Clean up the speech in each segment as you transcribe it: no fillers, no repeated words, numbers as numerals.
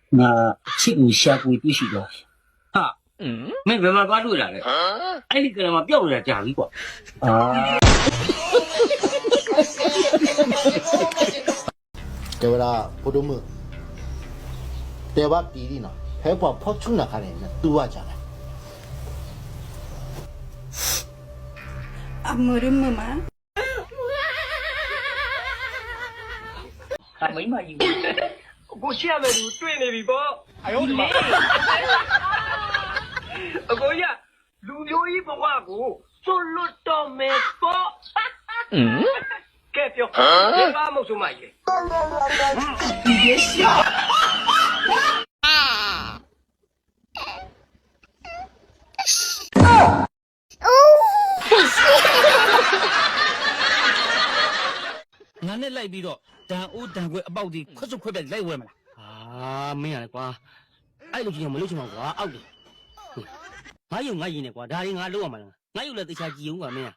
那这个下跪必须要哈，没办法抓住了嘞，哎，你跟他们表着家里过啊。对不啦？不懂么？对吧？比例呢？还把跑出那看来呢，多少钱嘞？ Amurim mama. 还没嘛有，我下面就对你比包，哎呦我的妈！我呀，路有一不话过，走路到没包。该表，别把我说嘛耶。你别笑。ငါနဲ့လိုက်ပြီးတော့တန်အိုးတန်ခွဲအပေါက်ဒီခွတ်စုခွဲပြလိုက်ဝဲမလားအာမင်းရတယ်ကွာအဲ့လိုကြီးတော့မလုပ်ချင်ပါကွာအောက်တယ်ငါယုံငါရင်းနေကွာဒါရင်ငါလုပ်ရမှာလားငါယုံလည်းတခြားကြည့်အောင်ကွာမင်း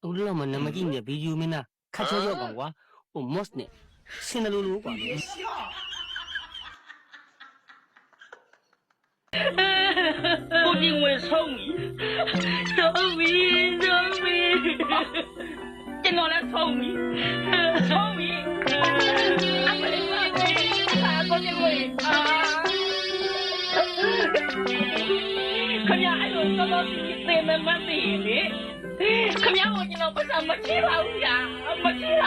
ဟိုလောမနမကြီးနဲ့ဗီဒီယိုမင်းသားခတ်ချောရောက်ကောင်ကွာဟို moss နဲ့စင်တယ်လို့ကွာ我因为聪明，聪明，见到了聪明，聪明，我认为啊，可呀，哎呦，刚刚是你在那么地里，可呀，我见到不是没吃好呀，没吃好。